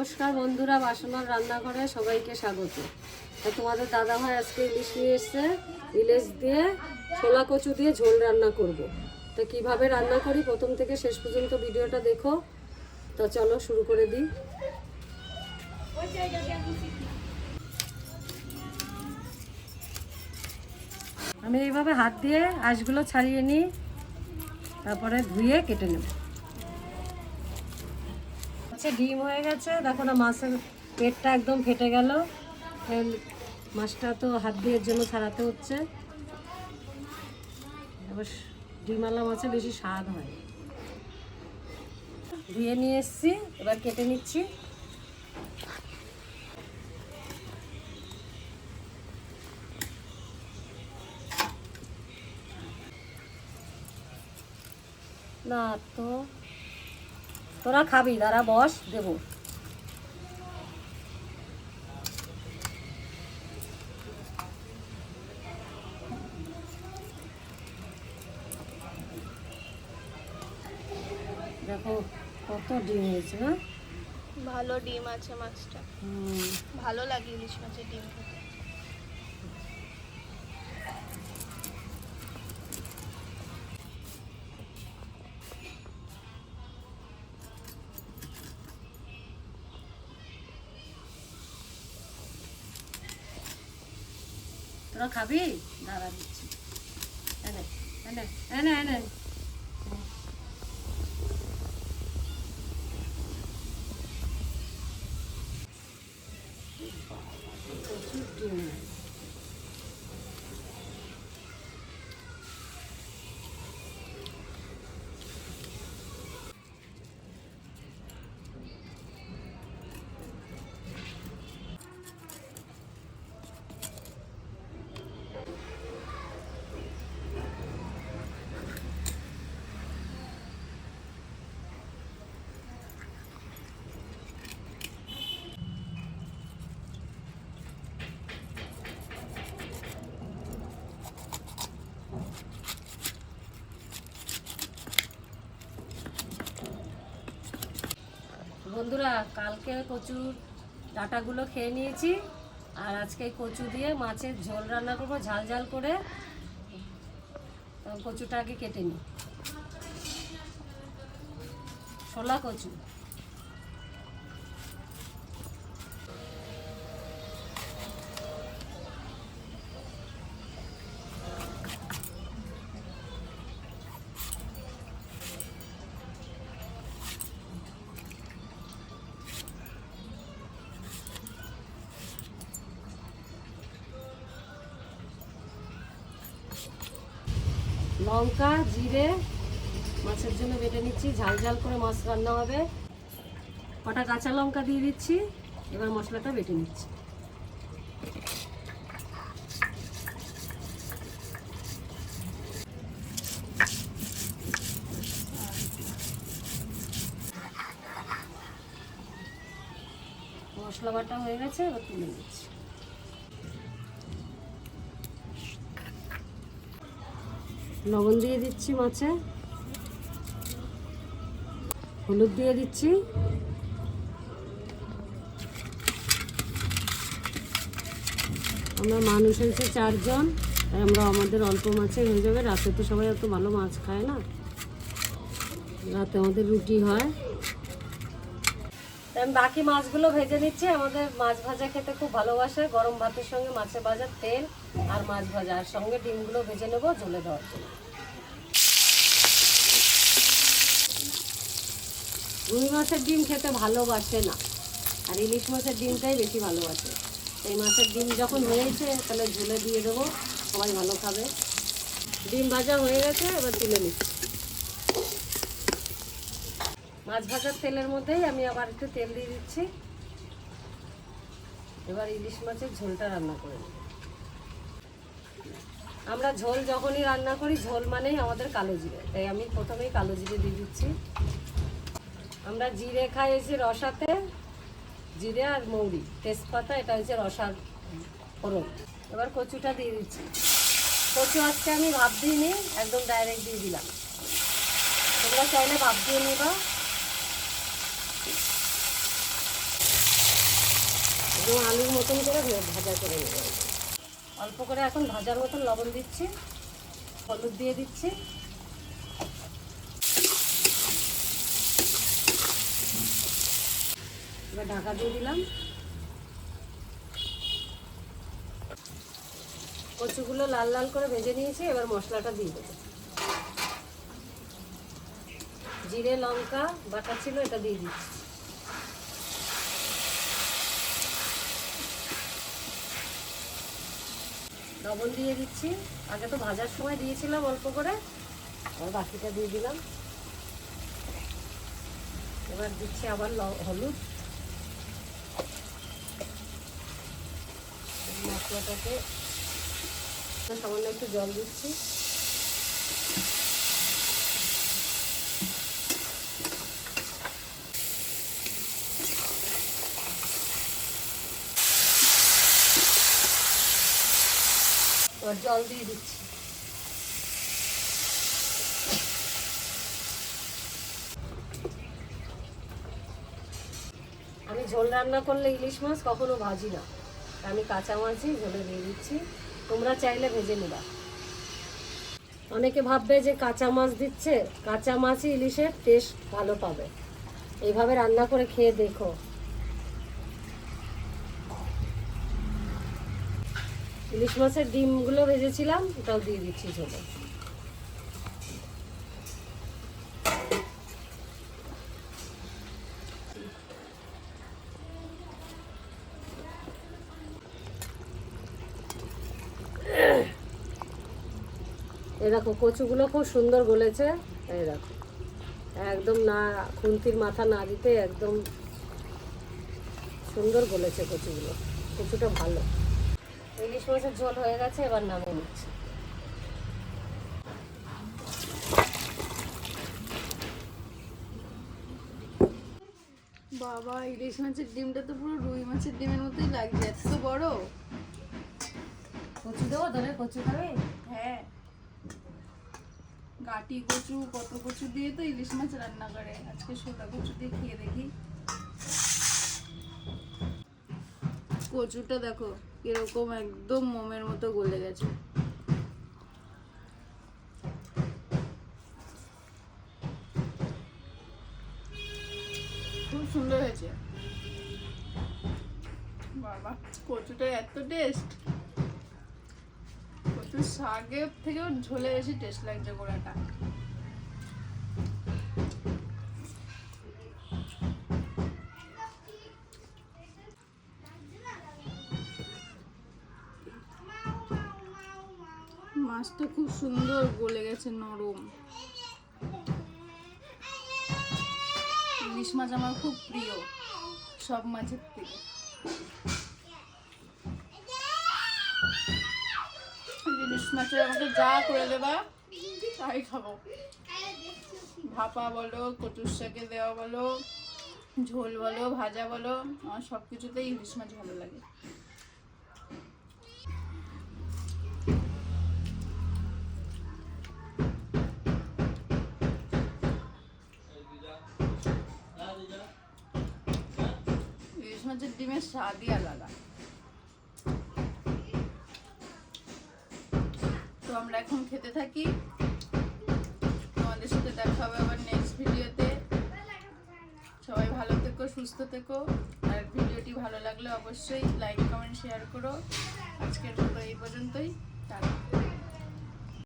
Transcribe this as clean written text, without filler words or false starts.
নমস্কার বন্ধুরা, বাসনার রান্নাঘরে সবাইকে স্বাগত। তোমাদের দাদা ভাই আজকে ইলিশ নিয়ে এসছে। ইলিশ দিয়ে ছোলা কচু দিয়ে ঝোল রান্না করব। তো কিভাবে রান্না করি প্রথম থেকে শেষ পর্যন্ত ভিডিওটা দেখো। তো চলো শুরু করে দিই। আমি এইভাবে হাত দিয়ে আঁশগুলো ছাড়িয়ে নিই, তারপরে ধুয়ে কেটে নেব। ডিম হয়ে গেছে, দেখো না মাছের পেটটা একদম ফেটে গেল। মাছটা তো হাত দিয়ে জন্য ছাড়াতে হচ্ছে। এবার ডিমওয়ালা মাছে বেশি স্বাদ হয়। ধুয়ে নিয়ে এসছি, এবার কেটে নিচ্ছি। না তো তোরা খাবি, দাঁড়া বস দেবো। দেখো কত ডিম হয়েছে না? ভালো ডিম আছে মাছটা। ভালো লাগে ইলিশ মাছের ডিম খেতে। তোরা খাবি? দাঁড়া দিচ্ছি। এনে এনে এনে এনে প্রচুর ডিম। বন্ধুরা, কালকে কচুর ডাঁটাগুলো খেয়ে নিয়েছি, আর আজকে কচু দিয়ে মাছের ঝোল রান্না করবো ঝাল ঝাল করে। কচুটা আগে কেটে নিই। ছোলা কচু। লঙ্কা জিরে মাছের জন্য বেটে নিচ্ছি, ঝাল ঝাল করে মাছ রান্না হবে। কটা কাঁচা লঙ্কা দিয়ে দিচ্ছি, এবার মশলাটা বেটে নিচ্ছি। মশলা বাটা হয়ে গেছে, এবার তুলে নিচ্ছি। লবণ দিয়ে দিচ্ছি মাছে, হলুদ দিয়ে দিচ্ছি, আমরা মানুষ হয়েছে 4 জন, তাই আমরা আমাদের অল্প মাছে হয়ে যাবে। রাতে তো সবাই এত ভালো মাছ খায় না, রাতে আমাদের রুটি হয়। তাই আমি বাকি মাছগুলো ভেজে নিচ্ছি। আমাদের মাছ ভাজা খেতে খুব ভালোবাসে, গরম ভাতের সঙ্গে মাছের ভাজার তেল আর মাছ ভাজা, আর সঙ্গে ডিমগুলো ভেজে নেবো ঝোলে দেওয়ার জন্য। রুই মাছের ডিম খেতে ভালোবাসে না, আর ইলিশ মাছের ডিমটাই বেশি ভালোবাসে। এই মাছের ডিম যখন হয়েছে তাহলে ঝোলে দিয়ে দেবো, সবাই ভালো খাবে। ডিম ভাজা হয়ে গেছে, এবার তুলে নিচ্ছি। মাছ ভাজার তেলের মধ্যেই আমি আবার একটু তেল দিয়ে দিচ্ছি। এবার ইলিশ মাছের ঝোলটা রান্না করে নেব। আমরা ঝোল যখনই রান্না করি, ঝোল মানেই আমাদের কালো জিরে, তাই আমি প্রথমেই কালো জিরে দিয়ে দিচ্ছি। আমরা জিরে খাই এসে রসাতে, জিরে আর মৌরি তেজপাতা, এটা হচ্ছে রসার ফোড়ন। এবার কচুটা দিয়ে দিচ্ছি। কচু আজকে আমি ভাপ দিইনি, একদম ডাইরেক্ট দিয়ে দিলাম। তোমরা চাইলে ভাপ দিয়ে নিবা। একদম আলুর মতন করে ভাজা করে নেব। অল্প করে এখন ভাজার মতন লবণ দিচ্ছি, হলুদ দিয়ে দিচ্ছি, এবার ঢাকা দিয়ে দিলাম। কচুগুলো লাল লাল করে ভেজে নিয়েছি, এবার মশলাটা দিয়ে দেবো। জিরে লঙ্কা বাটা ছিল, এটা দিয়ে দিচ্ছি। লবণ দিয়ে দিচ্ছি, আগে তো ভাজার সময় দিয়েছিলাম অল্প করে, আর বাকিটা দিয়ে দিলাম। এবার দিচ্ছি আবার হলুদ। মশলাটাকে সামান্য একটু জল দিচ্ছি। এবার জল দিয়ে দিচ্ছি। আমি ঝোল রান্না করলে ইলিশ মাছ কখনো ভাজি না, আমি কাঁচা মাছই ঝোলে দিয়ে দিচ্ছি। তোমরা চাইলে ভেজে নিবা। অনেকে ভাববে যে কাঁচা মাছ দিচ্ছে, কাঁচা মাছই ইলিশের টেস্ট ভালো পাবে। এইভাবে রান্না করে খেয়ে দেখো। ইলিশ মাছের ডিমগুলো ভেজেছিলাম, ওটাও দিয়ে দিচ্ছি ঝোলে। এই দেখো কচুগুলো খুব সুন্দর গলেছে। এই দেখো একদম না খুন্তির মাথা না দিতে একদম সুন্দর গলেছে কচুগুলো। কচুটা ভালো। ইলিশ মাছের ঝোল হয়ে গেছে, এবার নামিয়ে নিচ্ছি। বাবা, ইলিশ মাছের ডিমটা তো পুরো রুই মাছের ডিমের মতোই লাগছে, এত বড়। কচু দেবো ধরে, কচু খাবে? হ্যাঁ, গাটি কচু কত কচু দিয়ে তো ইলিশ মাছ রান্না করে। আজকে শোলা কচু দিয়ে খেয়ে দেখি। কচুটা দেখো কিরকম একদম মোমের মতো গলে গেছে। খুব সুন্দর হয়েছে। বাবা, কচুটা এত টেস্ট। কচুর শাকের থেকেও ঝোলে বেশি টেস্ট লাগছে গোড়াটা। মাছটা খুব সুন্দর গলে গেছে, নরম। ইলিশ মাছ আমার খুব প্রিয় সব মাছের থেকে। ইলিশ মাছের আমাকে যা করে দেবা তাই খাবো। ভাপা বলো, কচুর শাকে দেওয়া বলো, ঝোল বলো, ভাজা বলো, আমার সব কিছুতেই ইলিশ মাছ ভালো লাগে। ইলিশ মাছের ডিমের স্বাদই আলাদা। তো আমরা এখন খেতে থাকি। তোমাদের সাথে দেখা হবে আবার নেক্সট ভিডিওতে। সবাই ভালো থেকো, সুস্থ থেকো। আর ভিডিওটি ভালো লাগলে অবশ্যই লাইক, কমেন্ট, শেয়ার করো। আজকের মতো এই পর্যন্তই।